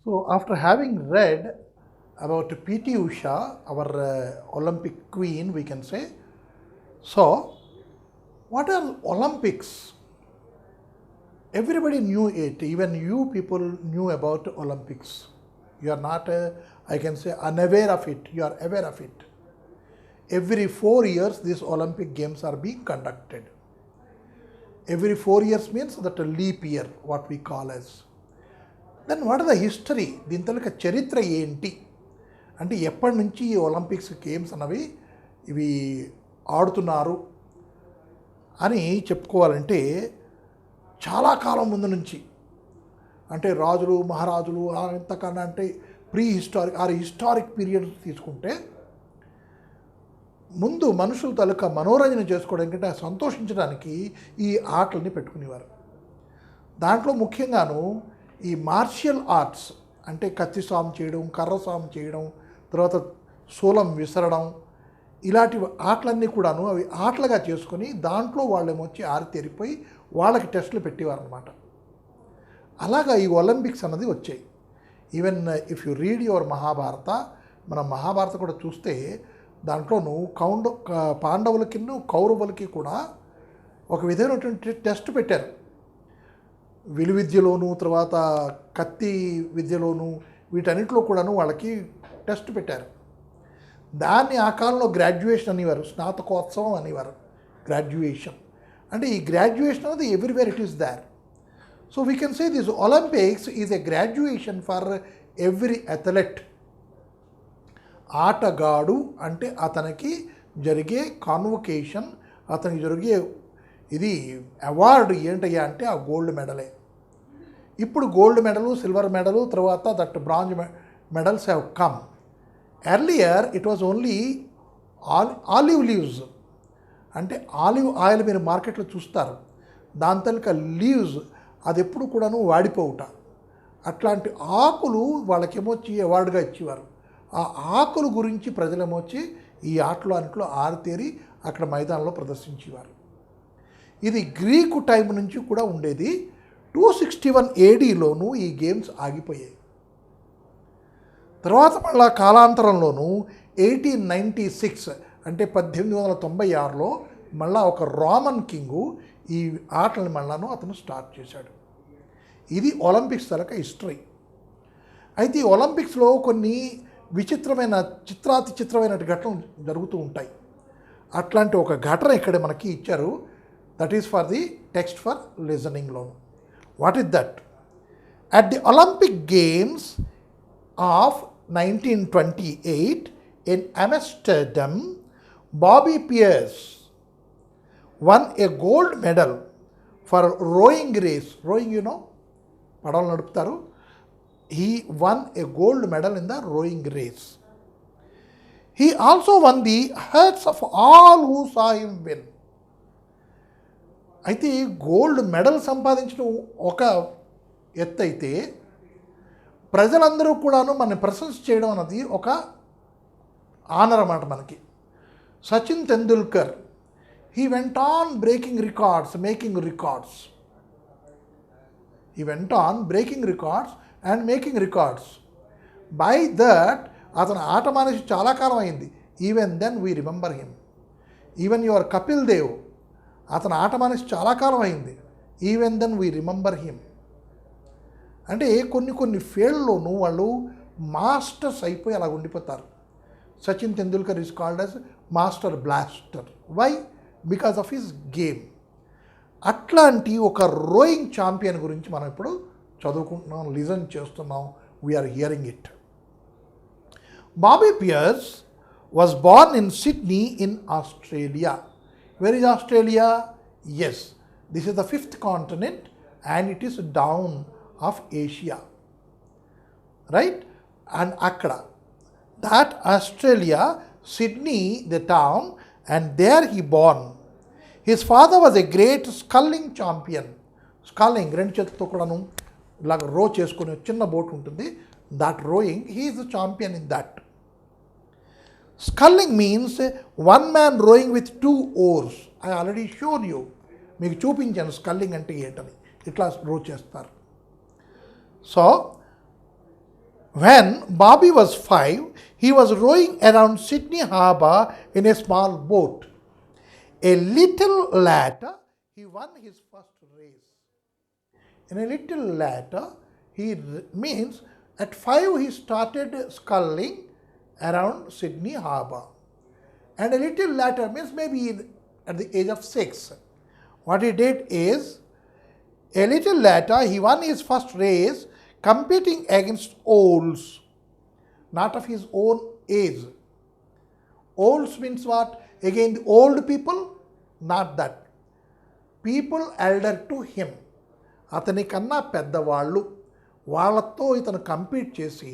So after having read about P.T. Usha, our Olympic queen, we can say, so what are Olympics? Everybody knew it, even you people knew about Olympics. You are not, I can say, unaware of it, you are aware of it. Every 4 years, these Olympic Games are being conducted. Every 4 years means that a leap year, what we call as. Then what are the history, దీని తలక చరిత్ర ఏంటి అంటే ఎప్పటి నుంచి ఈ Olympics games అన్నవి ఇవి ఆడుతున్నారు అని చెప్పుకోవాలంటే చాలా కాలం ముందు నుంచి, అంటే రాజులు మహారాజులు ఎంతకన్నా అంటే ప్రీ హిస్టారిక్ హిస్టారిక్ పీరియడ్ తీసుకుంటే ముందు మనుషుల తాలూకా మనోరంజన చేసుకోవడానికి సంతోషించడానికి ఈ ఆటలని పెట్టుకునేవారు. దాంట్లో ముఖ్యంగాను ఈ మార్షియల్ ఆర్ట్స్ అంటే కత్తి సాము చేయడం, కర్ర సాము చేయడం, తర్వాత శూలం విసరడం, ఇలాంటి ఆటలన్నీ కూడాను అవి ఆటలుగా చేసుకొని దాంట్లో వాళ్ళేమొచ్చి ఆరితేరిపోయి వాళ్ళకి టెస్టులు పెట్టేవారు అనమాట. అలాగా ఈ ఒలింపిక్స్ అన్నది వచ్చాయి. Even if you read your Mahabharata, మన మహాభారత కూడా చూస్తే దాంట్లోనూ పాండవులకి కౌరవులకి కూడా ఒక విధమైనటువంటి టెస్ట్ పెట్టారు. విలువిద్యలోను, తర్వాత కత్తి విద్యలోను, వీటన్నిటిలో కూడాను వాళ్ళకి టెస్ట్ పెట్టారు. దాన్ని ఆ కాలంలో గ్రాడ్యుయేషన్ అనేవారు, స్నాతకోత్సవం అనేవారు. గ్రాడ్యుయేషన్ అంటే ఈ గ్రాడ్యుయేషన్ అనేది everywhere it is there. So we can say this Olympics is a graduation for every athlete. ఆటగాడు అంటే అతనికి జరిగే కాన్వొకేషన్, అతనికి జరిగే ఇది అవార్డు ఏంటయ్యా అంటే ఆ గోల్డ్ మెడలే. ఇప్పుడు గోల్డ్ మెడలు, సిల్వర్ మెడలు, తర్వాత that bronze medals have come. Earlier it was only olive leaves, అంటే ఆలివ్ ఆయిల్ మీరు మార్కెట్లో చూస్తారు, దాని తలక లీవ్స్ అది ఎప్పుడు కూడాను వాడిపోవుట. అట్లాంటి ఆకులు వాళ్ళకేమొచ్చి అవార్డుగా ఇచ్చేవారు. ఆ ఆకులు గురించి ప్రజలేమొచ్చి ఈ ఆటలో అన్నింటిలో ఆరితేరి అక్కడ మైదానంలో ప్రదర్శించేవారు. ఇది గ్రీకు టైం నుంచి కూడా ఉండేది. 261 ADలోనూ ఈ గేమ్స్ ఆగిపోయాయి. తర్వాత మళ్ళా కాలాంతరంలోనూ 1896 అంటే 1896లో మళ్ళా ఒక రోమన్ కింగు ఈ ఆటలను మళ్ళాను అతను స్టార్ట్ చేశాడు. ఇది ఒలింపిక్స్ తలక హిస్టరీ. అయితే ఈ ఒలింపిక్స్లో కొన్ని చిత్రాతి చిత్రమైన ఘటనలు జరుగుతూ ఉంటాయి. అట్లాంటి ఒక ఘటన ఇక్కడ మనకి ఇచ్చారు. That is for the text for లిజనింగ్లోను. What is that? At the Olympic games of 1928 in Amsterdam, Bobby Pierce won a gold medal for rowing race. Rowing, you know, పడవలు నడుపుతారు. He won a gold medal in the rowing race. He also won the hearts of all who saw him win. అయితే gold medal సంపాదించిన ఒక ఎత్తు అయితే, ప్రజలందరూ కూడాను మన ప్రశంస చేయడం అన్నది ఒక ఆనర్ అన్నమాట మనకి. Sachin Tendulkar, he went on breaking records, making records. He went on breaking records and making records. By that అతను ఆట మానేసి చాలా కాలం అయింది. Even then we remember him. Even your Kapil Dev, అతను ఆట మానేసి చాలా కాలం అయింది. Even then we remember him. అంటే కొన్ని ఫీల్డ్లోనూ వాళ్ళు మాస్టర్స్ అయిపోయి అలా ఉండిపోతారు. Sachin Tendulkar is called as master blaster. Why? Because of his game. అట్లాంటి ఒక రోయింగ్ ఛాంపియన్ గురించి మనం ఇప్పుడు చదువుకుంటున్నాం, లిజన్ చేస్తున్నాం, we are hearing it. Bobby Pierce was born in Sydney in Australia. Where is Australia? Yes, this is the 5th continent and it is down of Asia, right? And akkada, that Australia, Sydney the town, and there he born. His father was a great sculling champion. Sculling, రెండు చేతులతో కూడాను ఇలాగ రో చేసుకునే చిన్న boat ఉంటుంది, that rowing, he is the champion in that. Sculling means one man rowing with 2 oars. I already showed you, మీకు చూపించాను స్కల్లింగ్ అంటే ఏంటని. ఇట్లా రో చేస్తారు. So When Bobby was 5, he was rowing around Sydney Harbour in a small boat. A little later, he won his first race. In a little later, means at 5 he started sculling around Sydney Harbour. And a little later means maybe at the age of 6. What he did is, a little later he won his first race competing against olds, not of his own age. Olds means what? Again, the old people? Not that. People elder to him. అతని కన్నా పెద్దవాళ్ళు, వాళ్ళతో ఇతను compete చేసి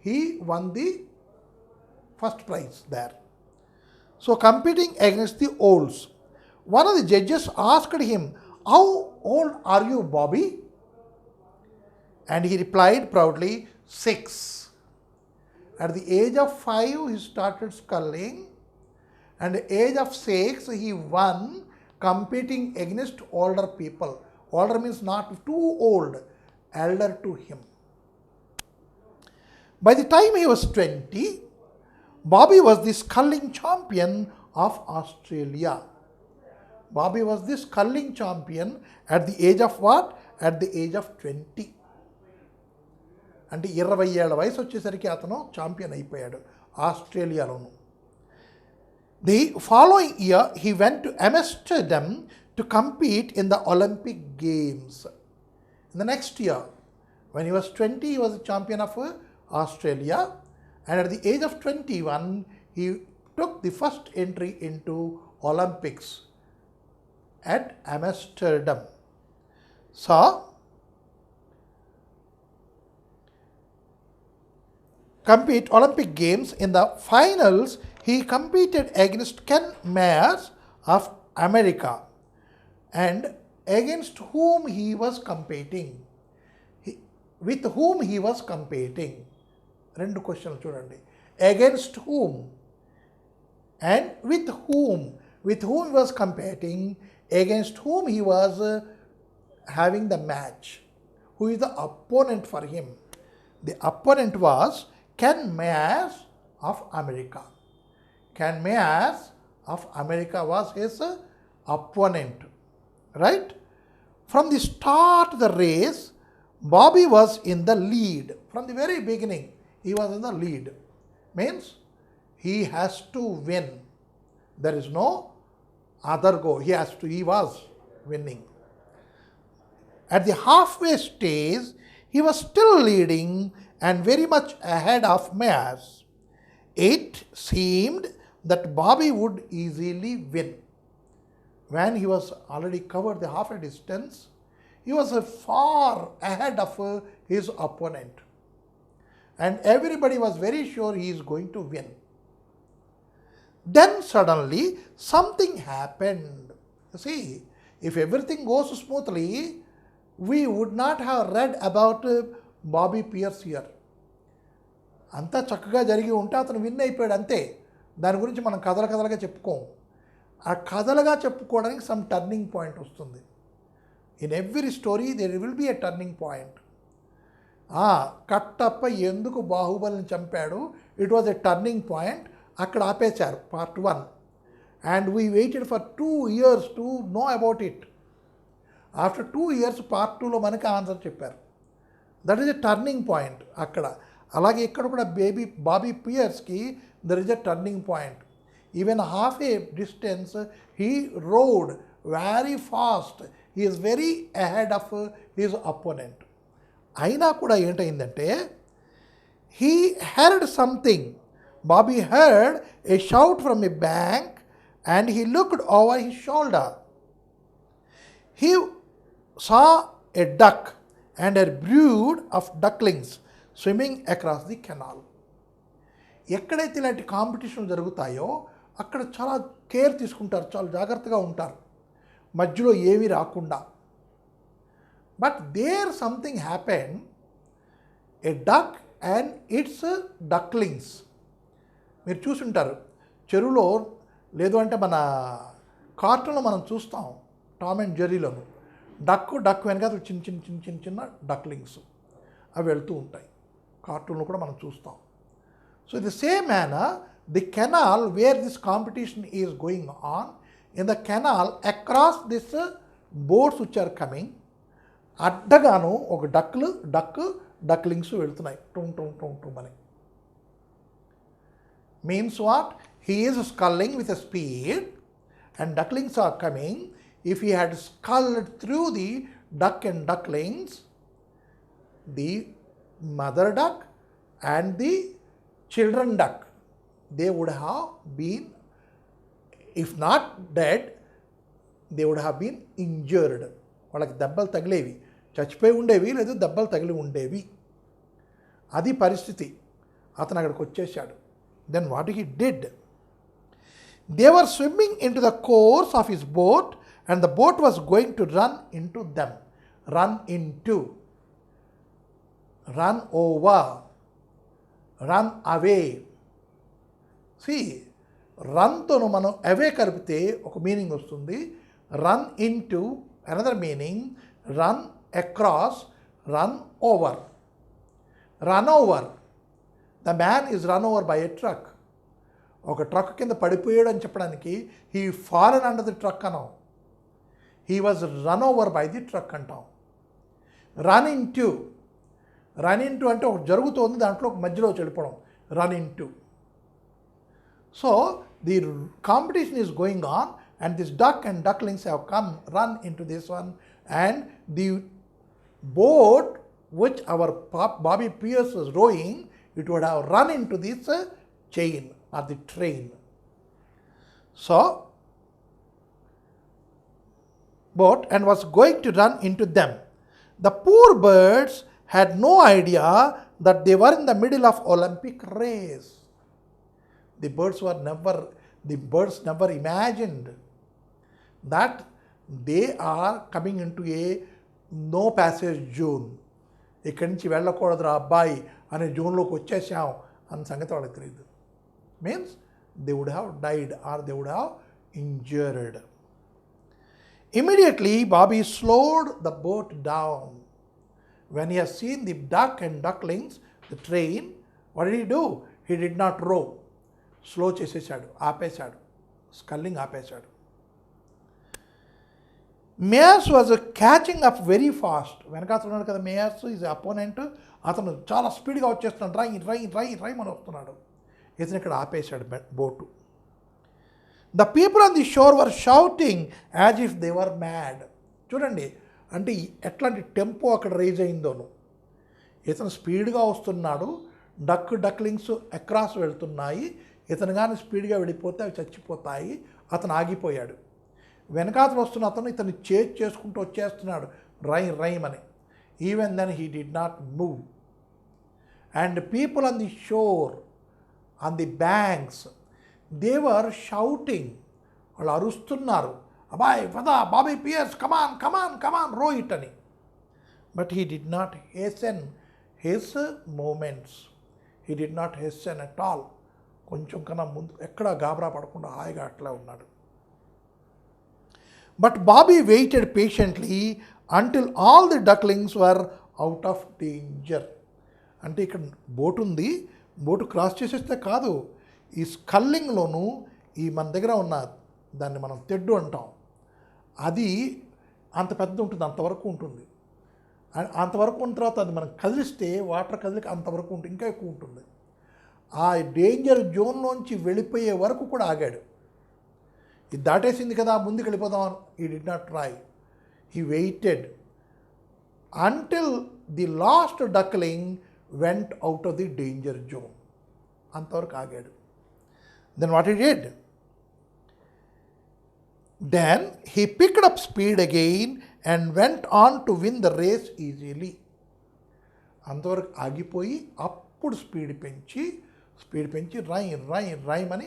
he won the first prize there. So competing against the olds. One of the judges asked him, "How old are you, Bobby?" And he replied proudly, 6. At the age of 5, he started sculling. And at the age of 6, he won competing against older people. Older means not too old, elder to him. By the time he was 20, Bobby was the sculling champion of Australia. Bobby was the sculling champion at the age of what? At the age of 20. అంటే 20 ఏళ్ల వయసు వచ్చేసరికి అతను champion అయిపోయాడు ఆస్ట్రేలియాలోను. The following year, he went to Amsterdam to compete in the Olympic Games. In the next year, when he was 20, he was the champion of Australia. And at the age of 21, he took the first entry into Olympics at Amsterdam. So, compete Olympic Games. In the finals, he competed against Ken Myers of America. And against whom he was competing? With whom he was competing? రెండు క్వశ్చన్లు చూడండి. Against whom and with whom? With whom he was competing, against whom he was having the match. Who is the opponent for him? The opponent was Ken Myers of America. Ken Myers of America was his opponent. Right? From the start of the race, Bobby was in the lead. From the very beginning, he was in the lead. Means he has to win. There is no other go. He was winning. At the halfway stage, he was still leading and very much ahead of Myers. It seemed that Bobby would easily win. When he was already covered the half a distance, he was far ahead of his opponent. And everybody was very sure he is going to win. Then suddenly something happened. See, if everything goes smoothly, we would not have read about Bobby Pierce here. అంతా చక్కగా జరిగి ఉంటే అతను win అయిపోయాడు అంతే. దాని గురించి మనం కథలుగా చెప్పుకోం. ఆ కథలుగా చెప్పుకోవడానికి సమ్ టర్నింగ్ పాయింట్ వస్తుంది. In every story there will be a turning point. Kattappa ఎందుకు బాహుబలిని చంపాడు, it was a turning point. అక్కడ ఆపేశారు part 1. And we waited for 2 years to know about it. After 2 years part 2లో మనకి ఆన్సర్ చెప్పారు. That is a turning point అక్కడ. అలాగే ఇక్కడ కూడా బాబీ పియర్స్కి there is a turning point. Even half a distance he road very fast. He is very ahead of his opponent. అయినా కూడా ఏంటైందంటే he heard something. Bobby heard a shout from a bank and he looked over his shoulder. He saw a duck and a brood of ducklings swimming across the canal. ఎక్కడైతే ఇలాంటి competition జరుగుతాయో అక్కడ చాలా care తీసుకుంటారు, చాలా జాగ్రత్తగా ఉంటారు, మధ్యలో ఏమీ రాకుండా. But there something happen. A duck and its ducklings. మీరు చూసుంటారు చెరువులో, లేదు అంటే మన కార్టూన్లో మనం చూస్తాం టామ్ అండ్ జెర్రీలోను. డక్ వెనక చిన్న చిన్న చిన్న చిన్న చిన్న డక్లింగ్స్ అవి వెళ్తూ ఉంటాయి. కార్టూన్లో కూడా మనం చూస్తాం. So in the same manner, the canal where this competition is going on, in the canal across this boats which are coming, అడ్డగాను ఒక డక్లింగ్స్ వెళ్తున్నాయి టూమ్ అని. Means what? He is sculling with a speed and ducklings are coming. If he had sculled through the duck and ducklings, the mother duck and the children duck, they would have been, if not dead, they would have been injured. వాళ్ళకి దెబ్బలు తగిలేవి, చచ్చిపోయి ఉండేవి, లేదు దెబ్బలు తగిలి ఉండేవి. అది పరిస్థితి. అతను అక్కడికి వచ్చేసాడు. Then what he did? They were swimming into the course of his boat and the boat was going to run into them. Run into, run over, run away. See, రన్తోను మనం అవే కలిపితే ఒక మీనింగ్ వస్తుంది. Run into another meaning, run across, run over. Run over, the man is run over by a truck. ఒక truck కింద పడిపోయాడు అని చెప్పడానికి he fallen under the truck అన్నాం. He was run over by the truck అంటాం. Run into, run into అంటే ఒకటి జరుగుతోంది, దాంట్లో మధ్యలో చెడిపోవడం, run into. So the competition is going on and this duck and ducklings have come run into this one, and the boat which our Bobby Pierce was rowing, it would have run into this chain or the train. So boat and was going to run into them. The poor birds had no idea that they were in the middle of Olympic race. The birds never imagined that they are coming into a no passage zone. ఇక్కడి నుంచి వెళ్ళకూడదురా అబ్బాయి అనే జోన్లోకి వచ్చేసాం అన్న సంగతి వాళ్ళకి తెలియదు. Means they would have died or they would have injured. Immediately Bobby slowed the boat down. When he has seen the duck and ducklings, the train, what did he do? He did not row. Slow చేసేసాడు, ఆపేశాడు, sculling ఆపేశాడు. Myers was catching up very fast. వెనకాల ఉన్నాడు కదా Mayers, is opponent. అతను చాలా స్పీడ్గా వచ్చేస్తున్నాడు, రై అని వస్తున్నాడు. ఇతను ఇక్కడ ఆపేశాడు boat. The people on the shore were shouting as if they were mad. చూడండి, అంటే ఎట్లాంటి టెంపో అక్కడ రైజ్ అయిందోను. ఇతను స్పీడ్గా వస్తున్నాడు, డక్లింగ్స్ అక్రాస్ వెళ్తున్నాయి. ఇతను కానీ స్పీడ్గా వెళ్ళిపోతే అవి చచ్చిపోతాయి. అతను ఆగిపోయాడు. వెనకాతలు వస్తున్న అతను ఇతను చేసుకుంటూ వచ్చేస్తున్నాడు, రైమ్ అని. Even then he did not move. And people on the shore, on the banks, they were shouting. వాళ్ళు అరుస్తున్నారు, అబ్బాయ్ పదా Bobby Pierce, come on row it అని. But he did not hasten his moments. He did not hasten at all. కొంచెం కన్నా ముందు ఎక్కడా గాబరా పడకుండా హాయిగా అట్లా ఉన్నాడు. But Bobby waited patiently until all the ducklings were out of danger. అంటే ఇక్కడ బోటు ఉంది, బోటు క్రాస్ చేసేస్తే కాదు, ఈ స్కల్లింగ్లోనూ ఈ మన దగ్గర ఉన్న దాన్ని మనం తెడ్డు అంటాం, అది అంత పెద్ద ఉంటుంది, అంతవరకు ఉంటుంది. అంతవరకు ఉన్న తర్వాత అది మనం కదిలిస్తే వాటర్ కదిలికి అంతవరకు ఉంటుంది, ఇంకా ఎక్కువ ఉంటుంది. ఆ డేంజర్ జోన్లోంచి వెళ్ళిపోయే వరకు కూడా ఆగాడు. ఇది దాటేసింది కదా, ముందుకు వెళ్ళిపోదాం. He did not try. He waited until the last duckling went out of the danger zone. అంతవరకు ఆగాడు. Then what he did? Then he picked up speed again and went on to win the race easily. అంతవరకు ఆగిపోయి అప్పుడు speed పెంచి రైమ్ అని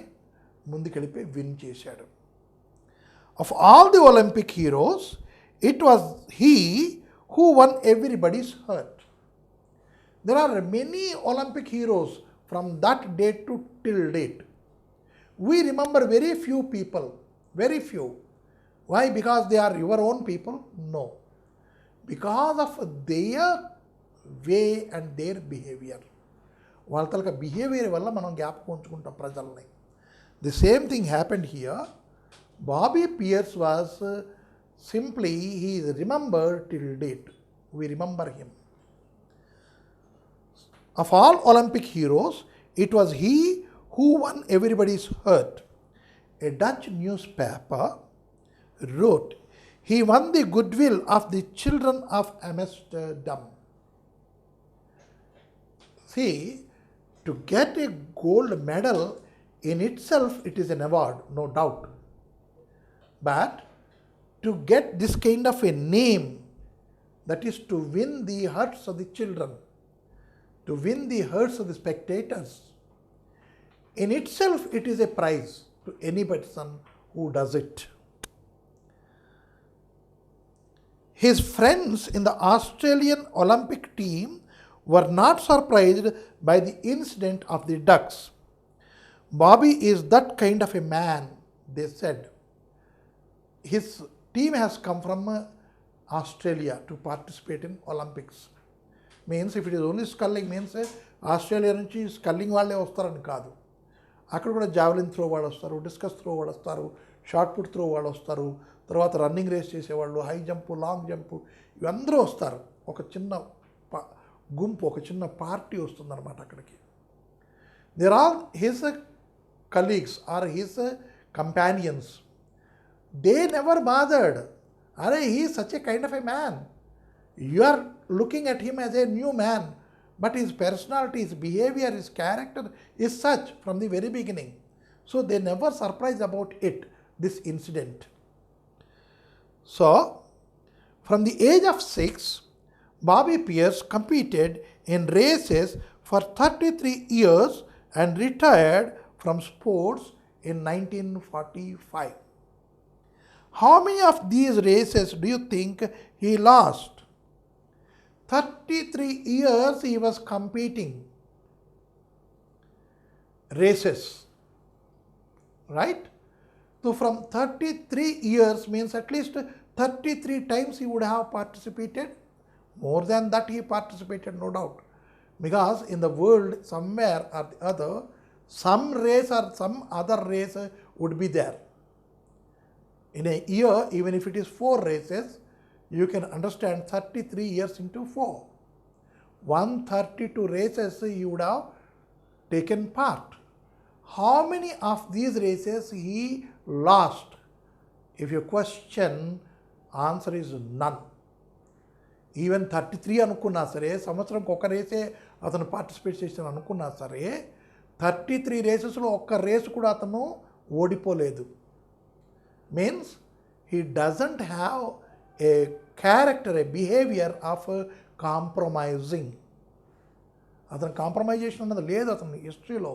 ముందుకెళ్ళిపోయి win చేశాడు. Of all the Olympic heroes, it was he who won everybody's heart. There are many Olympic heroes from that date to till date. We remember very few people, very few. Why? Because they are your own people? No. Because of their way and their behavior. వాళ్ళ తలక behaviour వల్ల మనం జ్ఞాపకం ఉంచుకుంటాం ప్రజల్ని. The same thing happened here. Bobby Pierce was simply he is remembered till date. We remember him. Of all Olympic heroes, it was he who won everybody's heart. A Dutch newspaper wrote, "He won the goodwill of the children of Amsterdam." See, to get a gold medal in itself, it is an award, no doubt. But to get this kind of a name, that is to win the hearts of the children, to win the hearts of the spectators, in itself it is a prize to any person who does it. His friends in the Australian Olympic team were not surprised by the incident of the ducks. Bobby is that kind of a man, they said. His team has come from Australia to participate in Olympics. Means if it is only sculling means Australia నుంచి sculling వాళ్ళే వస్తారని కాదు. అక్కడ కూడా javelin throw వాళ్ళు వస్తారు, discus throw వాళ్ళు వస్తారు, షార్ట్ పుట్ త్రో వాళ్ళు వస్తారు, తర్వాత రన్నింగ్ రేస్ చేసేవాళ్ళు, హై జంపు, లాంగ్ జంపు, ఇవందరూ వస్తారు. ఒక చిన్న గుంపు, ఒక చిన్న పార్టీ వస్తుందన్నమాట అక్కడికి. There are his colleagues are his companions. They never bothered. అరే he such a kind of a man. You are looking at him as a new man, but his personality, his behavior, his character is such from the very beginning. So they never surprised about it, this incident. So, from the age of 6, Bobby Pierce competed in races for 33 years and retired from sports in 1945. How many of these races do you think he lost? 33 years he was competing races, right? So from 33 years means at least 33 times he would have participated. More than that he participated, no doubt. Because in the world, somewhere or the other, some race or some other race would be there. In a year, even if it is 4 races, you can understand 33 years into 4. 132 races you would have taken part. How many of these races he lost? If you question, answer is none. Even 33 అనుకున్నా సరే, సంవత్సరంకి ఒక రేసే అతను participate చేసిన అనుకున్నా సరే, 33 రేసెస్లో ఒక్క race కూడా అతను ఓడిపోలేదు. Means he doesn't have a character, a behavior of compromising. అతను కాంప్రమైజేషన్ అన్నది లేదు అతని హిస్టరీలో.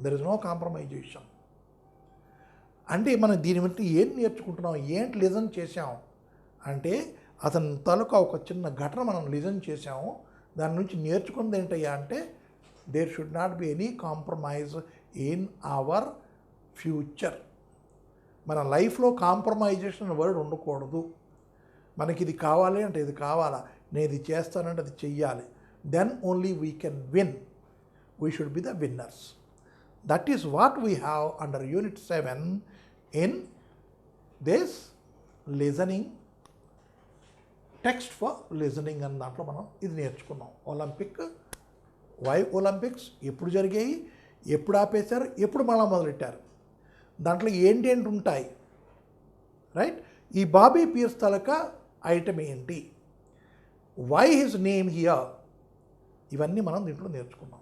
There is no compromisation. అంటే మనం దీని బట్టి ఏం నేర్చుకుంటున్నాం, ఏంటి లిజన్ చేసాం అంటే, అతని తాలూకా ఒక చిన్న ఘటన మనం లిజన్ చేసాము. దాని నుంచి నేర్చుకున్నది ఏంటయ్యా అంటే, there should not be any compromise in our future. మన లైఫ్లో కాంప్రమైజేషన్ వర్డ్ ఉండకూడదు. మనకి ఇది కావాలి అంటే ఇది కావాలా, నేను ఇది చేస్తానంటే అది చెయ్యాలి. Then only we can win. We should be the winners. That is what we have under unit 7 in this listening, text for listening అన్న దాంట్లో మనం ఇది నేర్చుకున్నాం. ఒలింపిక్, వై ఒలింపిక్స్, ఎప్పుడు జరిగాయి, ఎప్పుడు ఆపేశారు, ఎప్పుడు మళ్ళీ మొదలెట్టారు, దాంట్లో ఏంటేంటి ఉంటాయి, రైట్? ఈ బాబీ పియర్స్ తాలూకా ఐటమ్ ఏంటి, వై హిజ్ నేమ్ హియర్, ఇవన్నీ మనం దీంట్లో నేర్చుకున్నాం.